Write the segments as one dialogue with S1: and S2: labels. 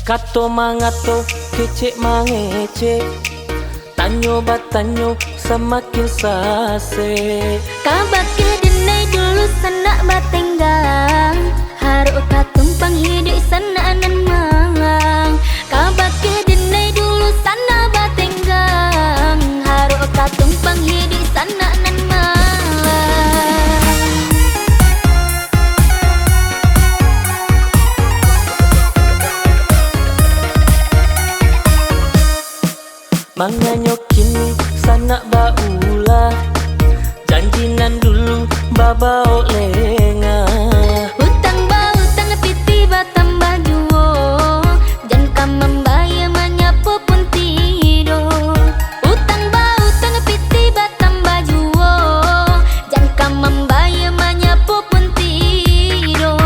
S1: Kato mangato kece mangece, tanyo batanyo semakin sase.
S2: Kabake denai dulu sanak batenggang, haruk katumpang hidup sana nan mangang. Kabake denai dulu sanak batenggang, haruk katumpang hidup sana nan mangang.
S1: Manganyo kini sanak baulah, janjinan dulu babao lenga.
S2: Hutang ba hutang piti batambah juo, jan kam membaya menyapu pun tidur. Hutang ba hutang piti batambah juo, jan kam membaya menyapu pun tidur.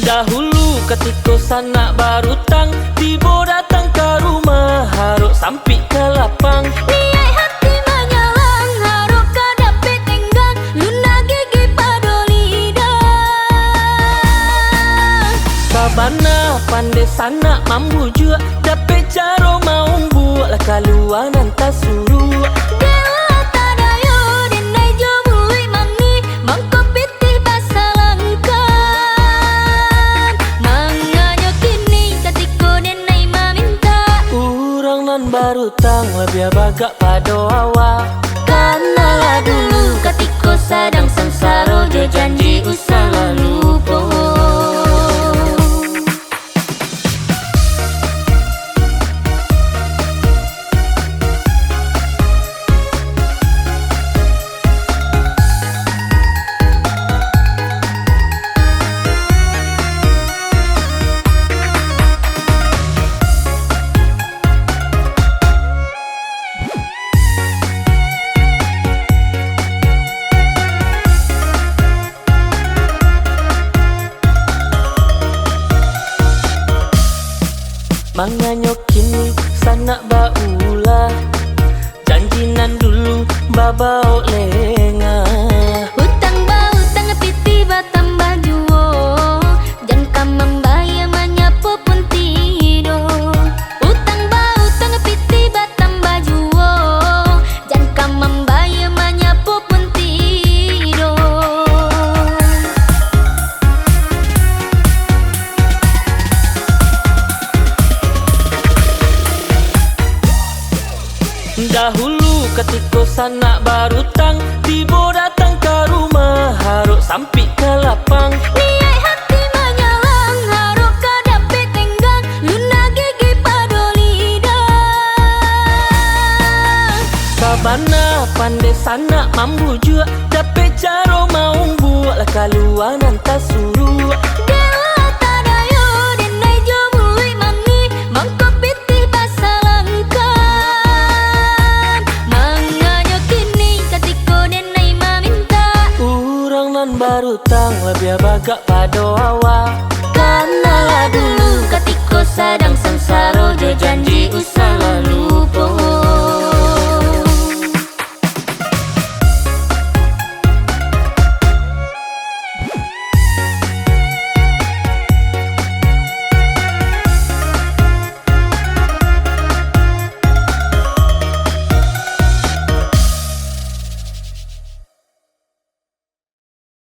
S1: Dahulu ketika sanak barutang, tibo datang ke rumah, haruk sampai ke lapang.
S2: Niai hati menyalang, haruk kadapi tenggang, luna gigi pado lidah.
S1: Sabana pandai sanak mambu jua, dapet caro mau buat lah kaluanan tak suruh.
S2: Dela tadayo denai jo bui mangi, mangko piti basalangkan. Manganyo kini ketiko denai maminta,
S1: Urang nan barutang lebih bagak pado awak.
S2: kanalah dulu ketiko sadang sengsara, jo janji usah lupa.
S1: Manganyo kini sanak baulah, janjinan dulu babao lenga.
S2: Hutang ba hutang piti batambah juo, jan kam membaya menyapu pun tidur. Hutang ba hutang piti batambah juo, jan kam membaya menyapu pun tidur.
S1: Dahulu ketika sanak barutang, tibo datang ke rumah, haruk sampai ke lapang.
S2: Niai hati menyalang, haruk kadapi tenggang, luna gigi pado lidah.
S1: Sabana pandai sanak mambu jua, dapet caro mau buat lah kaluanan tak suruh.
S2: Dela tadayo denai jo bui mangi, mangko piti basalangkan. Manganyo kini ketiko denai maminta,
S1: Urang nan barutang lebih bagak pado awak.
S2: kanalah dulu ketiko sadang sengsara, jo janji usah lupa.